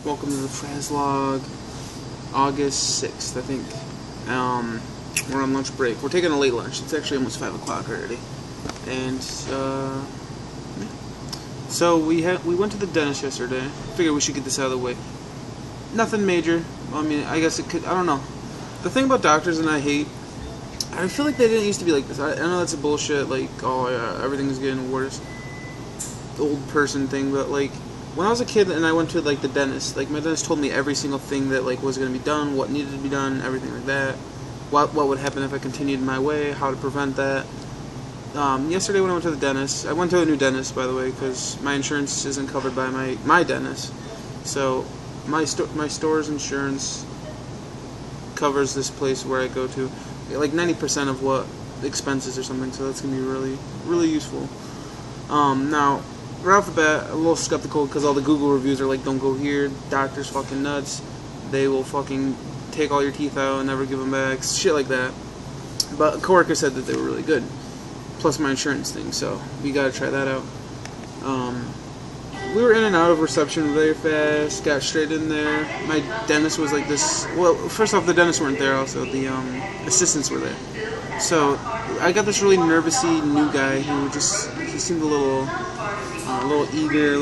Welcome to the Frazzlog, August 6th, I think. We're on lunch break. We're taking a late lunch. It's actually almost 5 o'clock already. And, yeah. So, we went to the dentist yesterday. Figured we should get this out of the way. Nothing major. I mean, I guess it could, I don't know. The thing about doctors and I feel like they didn't used to be like this. I know that's a bullshit, like, oh yeah, everything's getting worse. The old person thing, but like, when I was a kid and I went to like the dentist, like my dentist told me every single thing that like was going to be done, what needed to be done, everything like that. What would happen if I continued my way, how to prevent that. Yesterday when I went to the dentist, I went to a new dentist, by the way, because my insurance isn't covered by my dentist. So my store's insurance covers this place where I go to, like 90% of what expenses or something. So that's gonna be really, really useful. Now, right off the bat, a little skeptical because all the Google reviews are like, don't go here, doctor's fucking nuts, they will fucking take all your teeth out and never give them back, shit like that. But a coworker said that they were really good, plus my insurance thing, so we gotta try that out. We were in and out of reception very fast, got straight in there. My dentist was like this, well, first off, the dentists weren't there, also the assistants were there. So I got this really nervousy new guy who he seemed a little eager,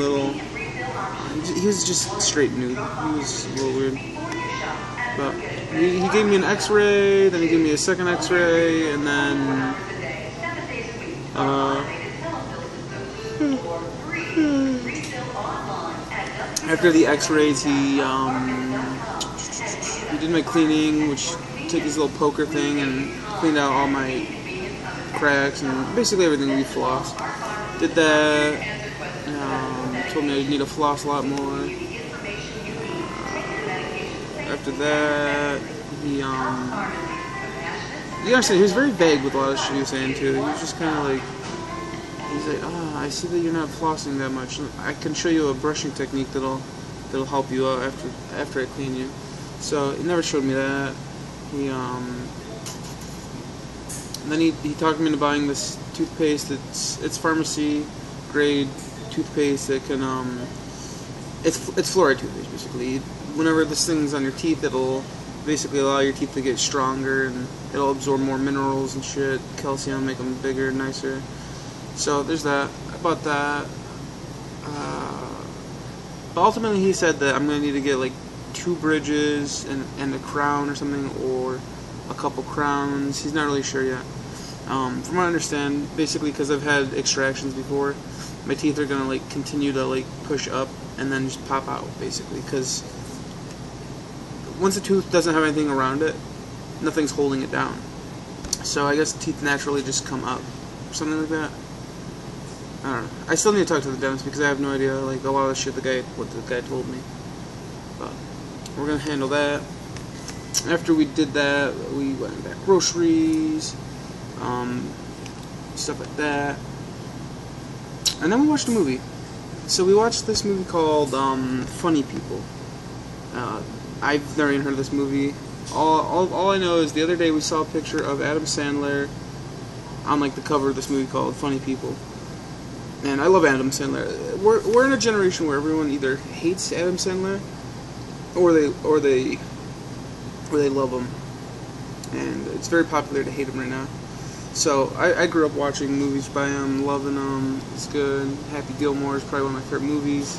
he was just straight nude. He was a little weird. But he gave me an x-ray, then he gave me a second x-ray, and then after the x-rays he did my cleaning, which took his little poker thing and cleaned out all my cracks and basically everything we flossed. Did that. Told me I need to floss a lot more. After that, he honestly, he was very vague with a lot of shit he was saying too. He was just kind of like, he's like, I see that you're not flossing that much. I can show you a brushing technique that'll help you out after I clean you. So he never showed me that. Then he talked me into buying this toothpaste. It's pharmacy grade toothpaste that can it's fluoride toothpaste basically. Whenever this thing's on your teeth, it'll basically allow your teeth to get stronger and it'll absorb more minerals and shit, calcium, make them bigger, nicer. So there's that. I bought that. But ultimately he said that I'm gonna need to get like 2 bridges and a crown or something, or a couple crowns. He's not really sure yet. From what I understand, basically because I've had extractions before, my teeth are gonna like continue to like push up and then just pop out basically, because once a tooth doesn't have anything around it, nothing's holding it down. So I guess teeth naturally just come up, or something like that. I don't know. I still need to talk to the dentist because I have no idea like a lot of the shit what the guy told me. But we're gonna handle that. After we did that, we went and got groceries, stuff like that. And then we watched a movie. So we watched this movie called Funny People. I've never even heard of this movie. All I know is the other day we saw a picture of Adam Sandler on like the cover of this movie called Funny People. And I love Adam Sandler. We're in a generation where everyone either hates Adam Sandler or they love him. And it's very popular to hate him right now. So, I grew up watching movies by him, loving him, it's good. Happy Gilmore is probably one of my favorite movies.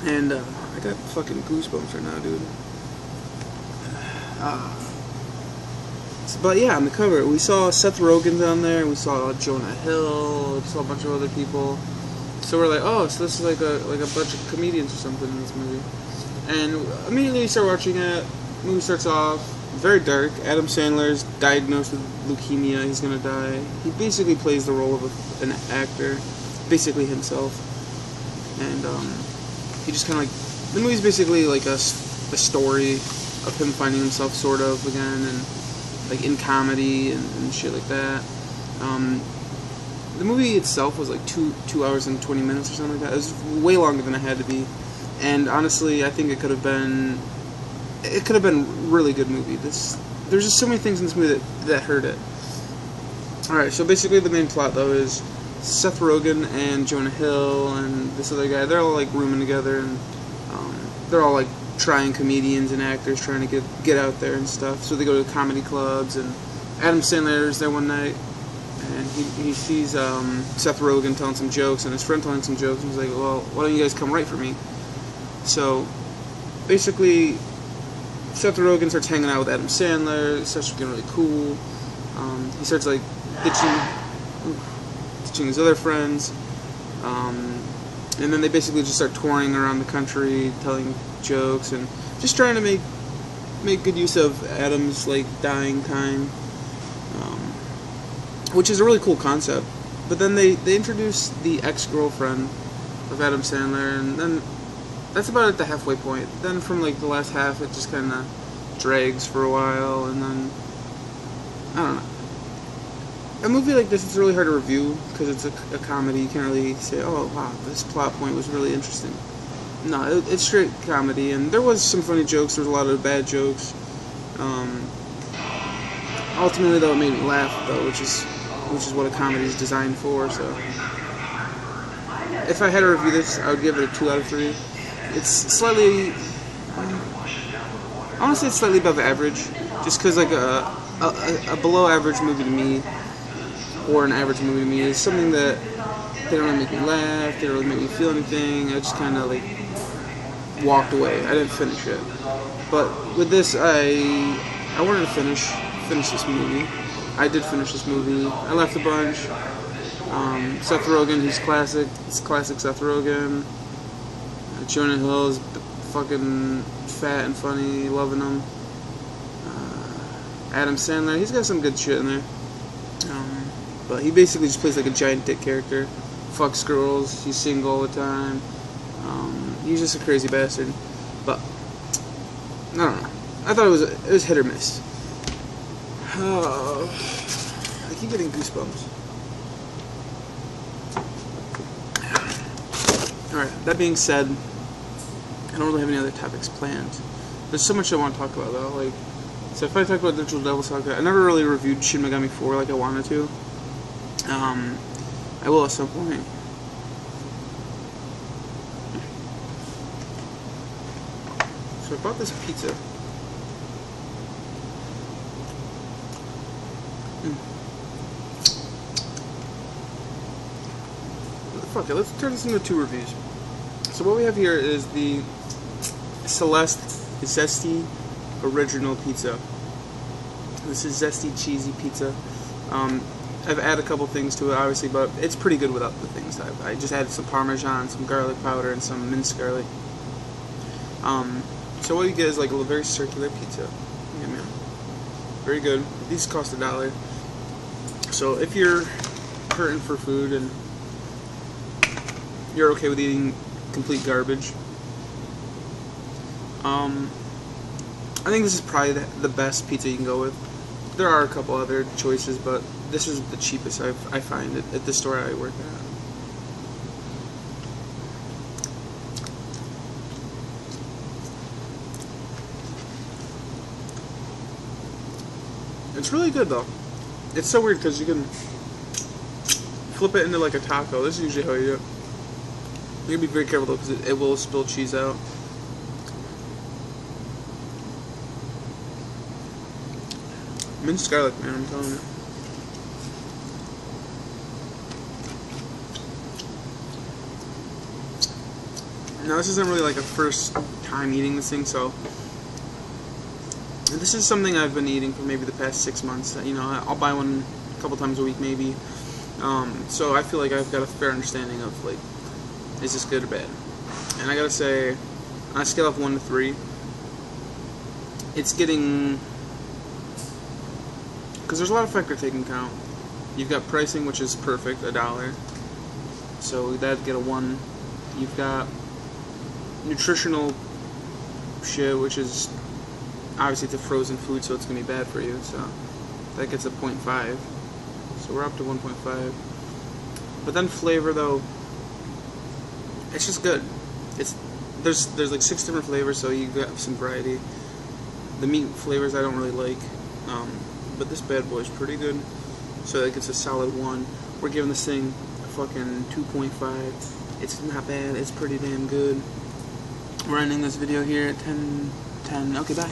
And, I got fucking goosebumps right now, dude. But yeah, on the cover, we saw Seth Rogen down there, we saw Jonah Hill, we saw a bunch of other people. So we're like, oh, so this is like a bunch of comedians or something in this movie. And immediately we start watching it. The movie starts off very dark. Adam Sandler's diagnosed with leukemia. He's gonna die. He basically plays the role of an actor, basically himself. And he just kind of like, the movie's basically like a story of him finding himself sort of again, and like in comedy and shit like that. The movie itself was like 2 hours and 20 minutes or something like that. It was way longer than it had to be, and honestly, I think it could have been a really good movie. There's just so many things in this movie that hurt it. Alright, so basically the main plot though is Seth Rogen and Jonah Hill and this other guy, they're all like rooming together, and they're all like trying comedians and actors, trying to get out there and stuff. So they go to comedy clubs, and Adam Sandler is there one night, and he sees Seth Rogen telling some jokes and his friend telling some jokes, and he's like, well, why don't you guys come write for me? So basically Seth Rogen starts hanging out with Adam Sandler, starts getting really cool. He starts like ditching his other friends, and then they basically just start touring around the country, telling jokes and just trying to make good use of Adam's like dying time, which is a really cool concept. But then they introduce the ex-girlfriend of Adam Sandler, and then that's about at the halfway point. Then from like the last half, it just kind of drags for a while, and then I don't know. A movie like this, it's really hard to review because it's a comedy. You can't really say, oh wow, this plot point was really interesting. No, it's straight comedy, and there was some funny jokes. There was a lot of bad jokes. Ultimately, though, it made me laugh, though, which is what a comedy is designed for. So, if I had to review this, I would give it a 2 out of 3. It's slightly, I want to say it's slightly above average, just because like a below average movie to me, or an average movie to me, is something that they don't really make me laugh, they don't really make me feel anything. I just kind of like walked away. I didn't finish it. But with this, I wanted to finish this movie. I did finish this movie. I laughed a bunch. Seth Rogen, he's classic. It's classic Seth Rogen. Jonah Hill is fucking fat and funny, loving him. Adam Sandler, he's got some good shit in there. But he basically just plays like a giant dick character. Fucks girls, he's single all the time. He's just a crazy bastard. But I don't know. I thought it was hit or miss. I keep getting goosebumps. Alright, that being said, I don't really have any other topics planned. There's so much I want to talk about though. Like, so if I talk about Digital Devil Saga, I never really reviewed Shin Megami 4 like I wanted to. I will at some point. So I bought this pizza. Fuck it, let's turn this into 2 reviews. So what we have here is the Celeste Zesty original pizza. This is Zesty cheesy pizza. I've added a couple things to it, obviously, but it's pretty good without the things. I just added some Parmesan, some garlic powder, and some minced garlic. So what you get is like a very circular pizza. Yeah, man. Very good. These cost $1. So if you're hurting for food and you're okay with eating complete garbage, I think this is probably the best pizza you can go with. There are a couple other choices, but this is the cheapest I find at the store I work at. It's really good though. It's so weird because you can flip it into like a taco. This is usually how you do it. You gotta be very careful though because it will spill cheese out. Minced garlic, man, I'm telling you. Now this isn't really like a first time eating this thing, so this is something I've been eating for maybe the past 6 months. You know, I'll buy one a couple times a week maybe. So I feel like I've got a fair understanding of like, is this good or bad? And I gotta say, on a scale of 1 to 3, it's getting, because there's a lot of factors taken into account. You've got pricing, which is perfect, $1. So that'd get a 1. You've got nutritional shit, which is obviously it's a frozen food, so it's gonna be bad for you. So that gets a 0.5. So we're up to 1.5. But then flavor, though, it's just good. There's like 6 different flavors, so you got some variety. The meat flavors I don't really like, but this bad boy is pretty good. so that gets a solid 1. We're giving this thing a fucking 2.5. It's not bad. It's pretty damn good. We're ending this video here at 10:10. Okay, bye.